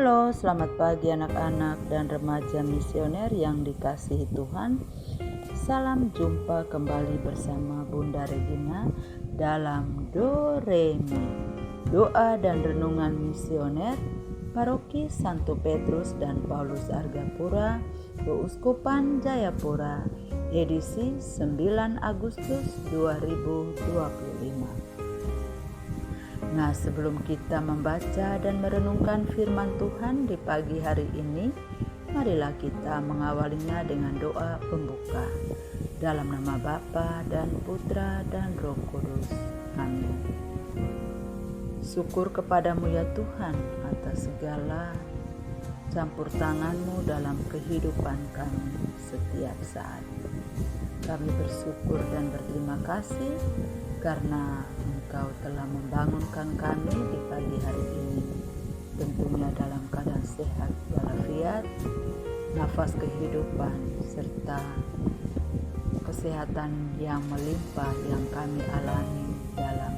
Halo, selamat pagi anak-anak dan remaja misioner yang dikasihi Tuhan. Salam jumpa kembali bersama Bunda Regina dalam Do Re Mi, doa dan renungan misioner Paroki Santo Petrus dan Paulus Argapura, Keuskupan Jayapura, edisi 9 Agustus 2025. Nah, sebelum kita membaca dan merenungkan firman Tuhan di pagi hari ini, marilah kita mengawalinya dengan doa pembuka. Dalam nama Bapa dan Putra dan Roh Kudus. Amin. Syukur kepadamu ya Tuhan atas segala campur tangan-Mu dalam kehidupan kami setiap saat. Kami bersyukur dan berterima kasih karena Engkau telah membangunkan kami di pagi hari ini, tentunya dalam keadaan sehat walafiat, nafas kehidupan, serta kesehatan yang melimpah yang kami alami dalam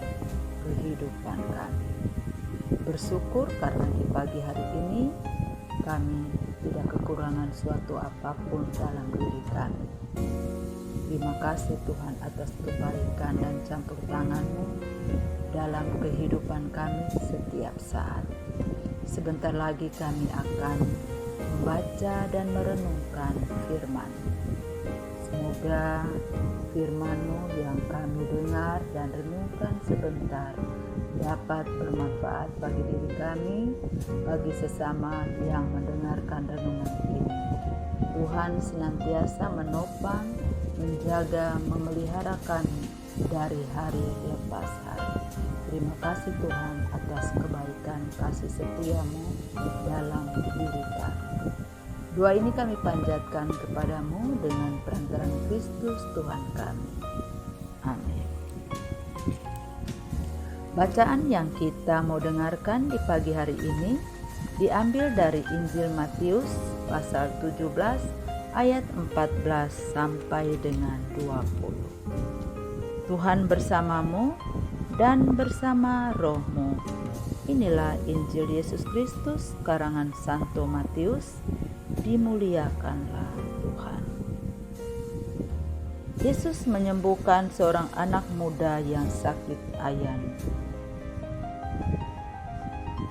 kehidupan kami. Bersyukur karena di pagi hari ini kami tidak kekurangan suatu apapun dalam diri kami. Terima kasih Tuhan atas kebaikan dan campur tangan-Mu dalam kehidupan kami setiap saat. Sebentar lagi kami akan membaca dan merenungkan firman. Semoga firman-Mu yang kami dengar dan renungkan sebentar dapat bermanfaat bagi diri kami, bagi sesama yang mendengarkan renungan ini. Tuhan senantiasa menopang, menjaga, memelihara kami dari hari lepas hari. Terima kasih Tuhan atas kebaikan kasih setia-Mu dalam diri kami. Doa ini kami panjatkan kepadamu dengan perantaraan Kristus Tuhan kami. Amin. Bacaan yang kita mau dengarkan di pagi hari ini diambil dari Injil Matius pasal 17 ayat 14 sampai dengan 20. Tuhan bersamamu dan bersama rohmu. Inilah Injil Yesus Kristus karangan Santo Matius. Dimuliakanlah Tuhan. Yesus menyembuhkan seorang anak muda yang sakit ayan.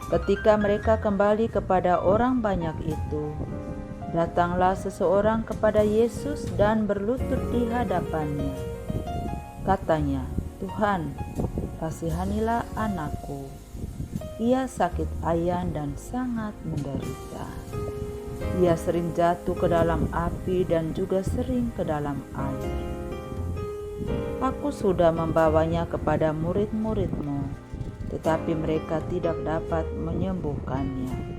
Ketika mereka kembali kepada orang banyak itu, datanglah seseorang kepada Yesus dan berlutut di hadapannya. Katanya, "Tuhan, kasihanilah anakku. Ia sakit ayan dan sangat menderita. Ia sering jatuh ke dalam api dan juga sering ke dalam air. Aku sudah membawanya kepada murid-murid-Mu, tetapi mereka tidak dapat menyembuhkannya."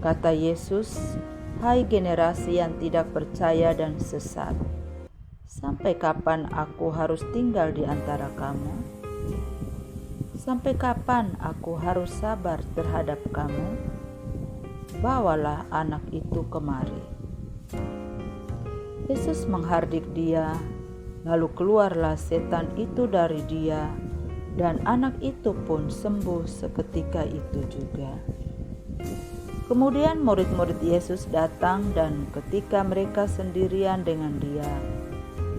Kata Yesus, "Hai generasi yang tidak percaya dan sesat, sampai kapan aku harus tinggal di antara kamu? Sampai kapan aku harus sabar terhadap kamu? Bawalah anak itu kemari." Yesus menghardik dia, lalu keluarlah setan itu dari dia, dan anak itu pun sembuh seketika itu juga. Kemudian murid-murid Yesus datang, dan ketika mereka sendirian dengan dia,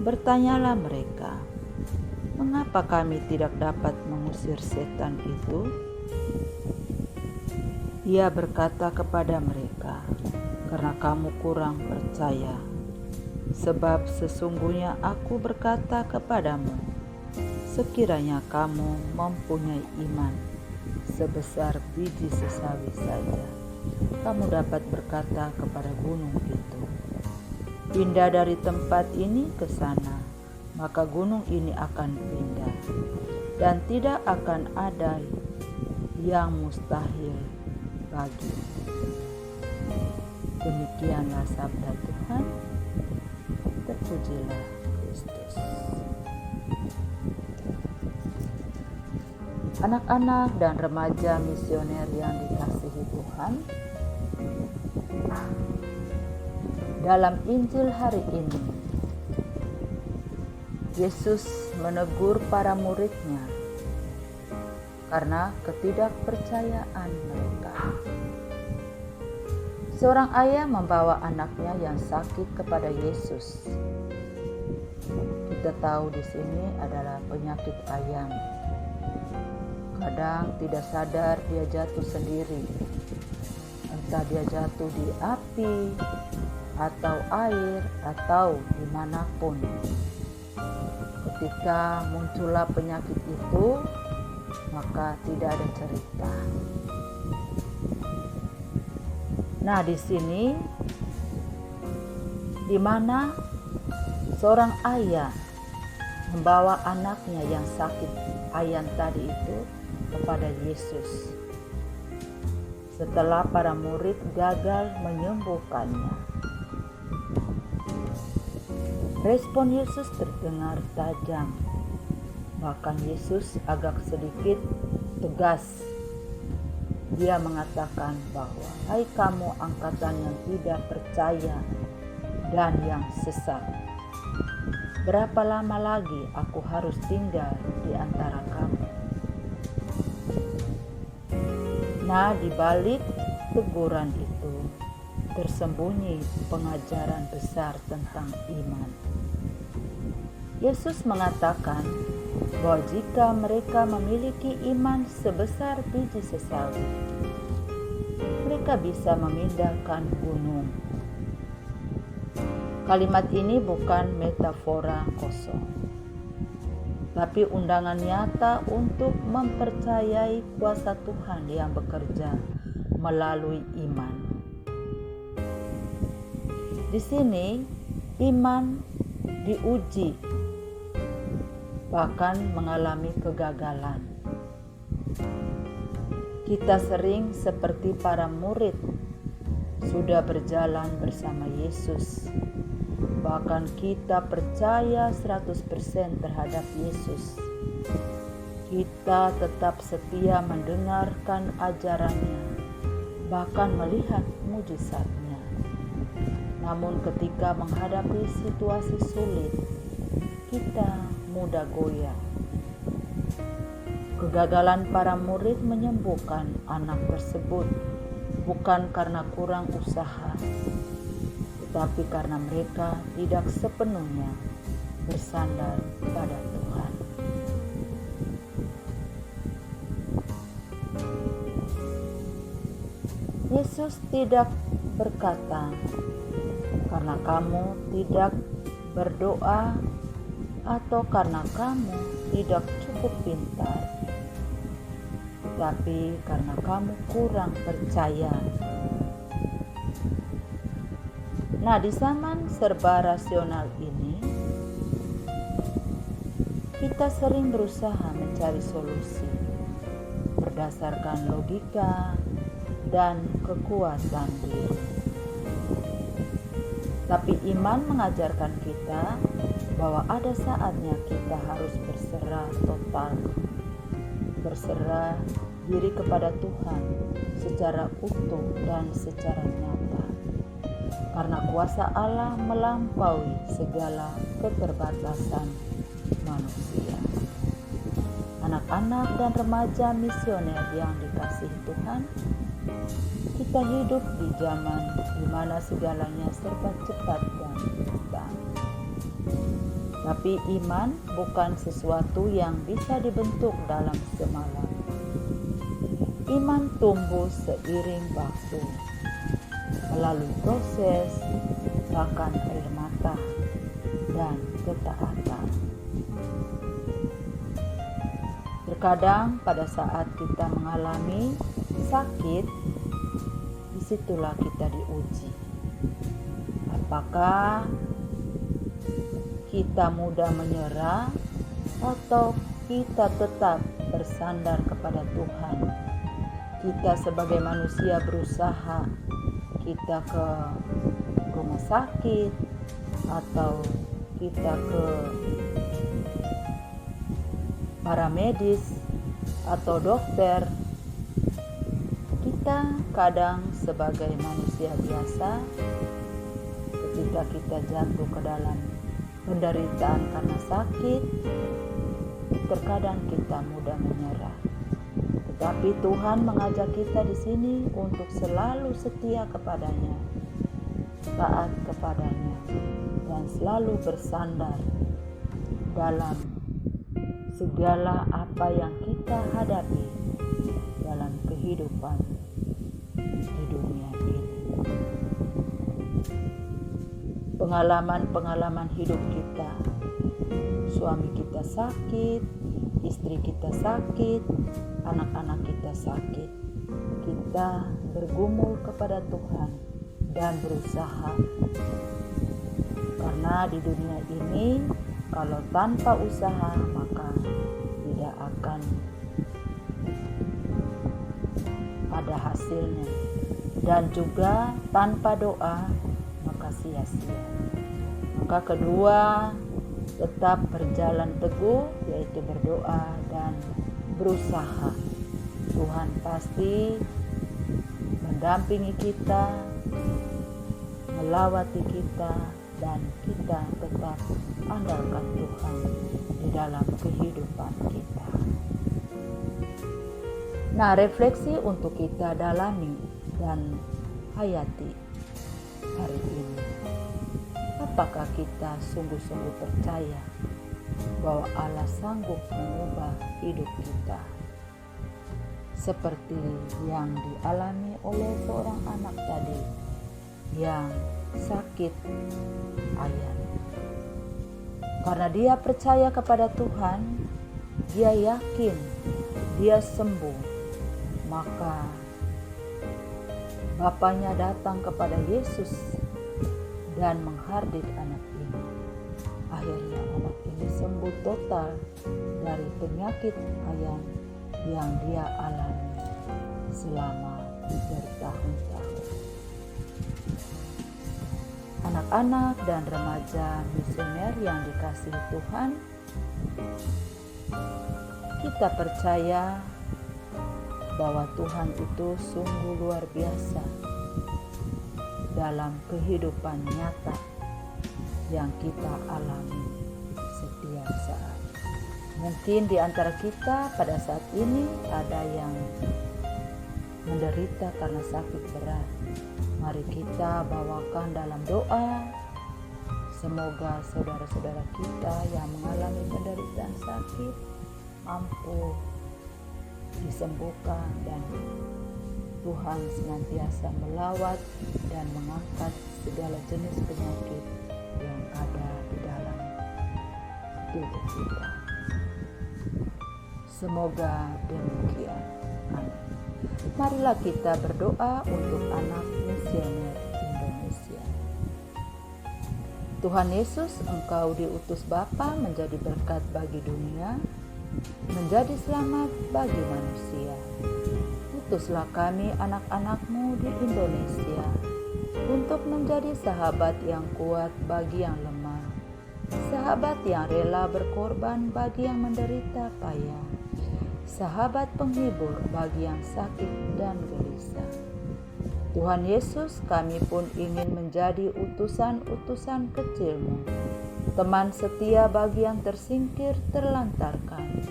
bertanyalah mereka, "Mengapa kami tidak dapat mengusir setan itu?" Ia berkata kepada mereka, "Karena kamu kurang percaya. Sebab sesungguhnya aku berkata kepadamu, sekiranya kamu mempunyai iman sebesar biji sesawi saja, kamu dapat berkata kepada gunung itu, 'Pindah dari tempat ini ke sana,' maka gunung ini akan pindah, dan tidak akan ada yang mustahil bagi." Demikianlah sabda Tuhan. Terpujilah Kristus. Anak-anak dan remaja misioner yang dikasihi Tuhan, dalam Injil hari ini Yesus menegur para murid-Nya karena ketidakpercayaan mereka. Seorang ayah membawa anaknya yang sakit kepada Yesus. Kita tahu di sini adalah penyakit ayam. Kadang tidak sadar dia jatuh sendiri. Entah dia jatuh di api, atau air, atau dimanapun. Ketika muncullah penyakit itu, maka tidak ada cerita. Nah, di sini di mana seorang ayah membawa anaknya yang sakit ayam tadi itu kepada Yesus. Setelah para murid gagal menyembuhkannya, respon Yesus terdengar tajam. Bahkan Yesus agak sedikit tegas. Dia mengatakan bahwa, "Hai kamu angkatan yang tidak percaya dan yang sesat, berapa lama lagi aku harus tinggal di antara kamu?" Nah, di balik teguran itu tersembunyi pengajaran besar tentang iman. Yesus mengatakan bahwa jika mereka memiliki iman sebesar biji sesawi, mereka bisa memindahkan gunung. Kalimat ini bukan metafora kosong, tapi undangan nyata untuk mempercayai kuasa Tuhan yang bekerja melalui iman. Di sini iman diuji, bahkan mengalami kegagalan. Kita sering seperti para murid, sudah berjalan bersama Yesus. Bahkan kita percaya 100% terhadap Yesus. Kita tetap setia mendengarkan ajarannya, bahkan melihat mujizatnya. Namun ketika menghadapi situasi sulit, kita mudah goyah. Kegagalan para murid menyembuhkan anak tersebut bukan karena kurang usaha, tetapi karena mereka tidak sepenuhnya bersandar pada Tuhan. Yesus tidak berkata, "Karena kamu tidak berdoa," atau "karena kamu tidak cukup pintar," tapi karena kamu kurang percaya. Nah, di zaman serba rasional ini, kita sering berusaha mencari solusi berdasarkan logika dan kekuatan diri. Tapi iman mengajarkan kita bahwa ada saatnya kita harus berserah total, berserah diri kepada Tuhan secara utuh dan secara nyata, karena kuasa Allah melampaui segala keterbatasan manusia. Anak-anak dan remaja misioner yang dikasihi Tuhan, kita hidup di zaman di mana segalanya serba cepat dan instan. Tapi iman bukan sesuatu yang bisa dibentuk dalam semalam. Iman tumbuh seiring waktu, melalui proses, bahkan air mata dan ketaatan. Terkadang pada saat kita mengalami sakit, disitulah kita diuji. Apakah kita mudah menyerah atau kita tetap bersandar kepada Tuhan? Kita sebagai manusia berusaha, kita ke rumah sakit atau kita ke para medis atau dokter. Kita kadang sebagai manusia biasa, ketika kita jatuh ke dalam penderitaan karena sakit, terkadang kita mudah menyerah. Tetapi Tuhan mengajak kita di sini untuk selalu setia kepadanya, taat kepadanya, dan selalu bersandar dalam segala apa yang kita hadapi dalam kehidupan di dunia ini. Pengalaman-pengalaman hidup kita, suami kita sakit, istri kita sakit, anak-anak kita sakit, kita bergumul kepada Tuhan dan berusaha. Karena di dunia ini kalau tanpa usaha maka tidak akan ada hasilnya, dan juga tanpa doa maka sia-sia. Maka kedua, tetap berjalan teguh, yaitu berdoa dan berusaha. Tuhan pasti mendampingi kita, melawati kita, dan kita tetap andalkan Tuhan di dalam kehidupan kita. Nah, refleksi untuk kita dalami dan hayati hari ini. Apakah kita sungguh-sungguh percaya bahwa Allah sanggup mengubah hidup kita seperti yang dialami oleh seorang anak tadi yang sakit ayan? Karena dia percaya kepada Tuhan, dia yakin dia sembuh, maka bapaknya datang kepada Yesus dan menghardik anak ini. Akhirnya anak ini sembuh total dari penyakit ayan yang dia alami selama bertahun-tahun. Anak-anak dan remaja misioner yang dikasihi Tuhan, kita percaya bahwa Tuhan itu sungguh luar biasa dalam kehidupan nyata yang kita alami setiap saat. Mungkin di antara kita pada saat ini ada yang menderita karena sakit berat. Mari kita bawakan dalam doa, semoga saudara-saudara kita yang mengalami penderitaan sakit mampu disembuhkan, dan Tuhan senantiasa melawat dan mengangkat segala jenis penyakit yang ada di dalam tubuh kita. Semoga demikian. Amin. Marilah kita berdoa untuk anak misioner Indonesia. Tuhan Yesus, Engkau diutus Bapa menjadi berkat bagi dunia, menjadi selamat bagi manusia. Utuslah kami anak-anak-Mu di Indonesia untuk menjadi sahabat yang kuat bagi yang lemah, sahabat yang rela berkorban bagi yang menderita payah, sahabat penghibur bagi yang sakit dan gelisah. Tuhan Yesus, kami pun ingin menjadi utusan-utusan kecil-Mu, teman setia bagi yang tersingkir terlantarkan,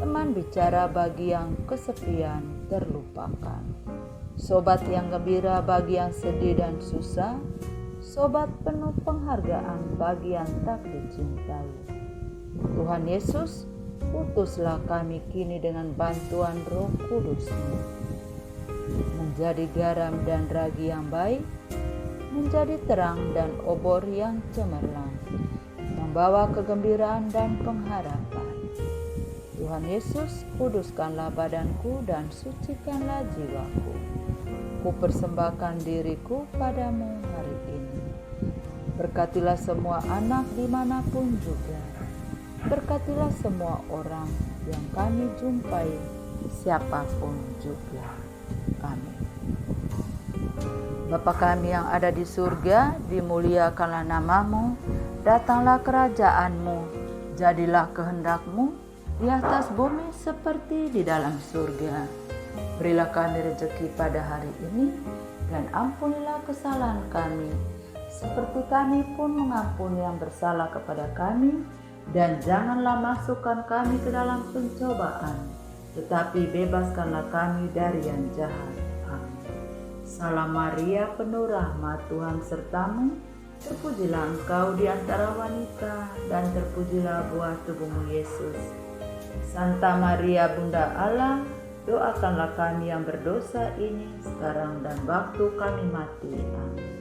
teman bicara bagi yang kesepian terlupakan, sobat yang gembira bagi yang sedih dan susah, sobat penuh penghargaan bagi yang tak dicintai. Tuhan Yesus, utuslah kami kini dengan bantuan Roh Kudus-Mu, menjadi garam dan ragi yang baik, menjadi terang dan obor yang cemerlang, membawa kegembiraan dan pengharapan. Tuhan Yesus, kuduskanlah badanku dan sucikanlah jiwaku. Ku persembahkan diriku padamu hari ini. Berkatilah semua anak dimanapun juga. Berkatilah semua orang yang kami jumpai, siapapun juga. Amin. Bapa kami yang ada di surga, dimuliakanlah nama-Mu, datanglah kerajaan-Mu, jadilah kehendak-Mu di atas bumi seperti di dalam surga. Berilah kami rezeki pada hari ini, dan ampunilah kesalahan kami, seperti kami pun mengampuni yang bersalah kepada kami, dan janganlah masukkan kami ke dalam pencobaan, tetapi bebaskanlah kami dari yang jahat. Amin. Salam Maria, penuh rahmat, Tuhan sertamu. Terpujilah engkau di antara wanita, dan terpujilah buah tubuhmu Yesus. Santa Maria, Bunda Allah, doakanlah kami yang berdosa ini, sekarang dan waktu kami mati. Amin.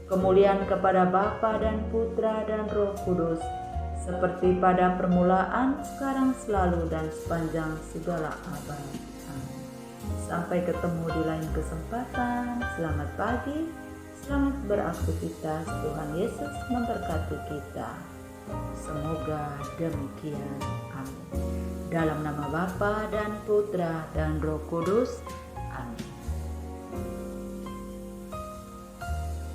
Kemuliaan kepada Bapa dan Putra dan Roh Kudus, seperti pada permulaan, sekarang, selalu, dan sepanjang segala abad. Amin. Sampai ketemu di lain kesempatan. Selamat pagi, selamat beraktivitas. Tuhan Yesus memberkati kita. Semoga demikian. Amin. Dalam nama Bapa dan Putra dan Roh Kudus. Amin.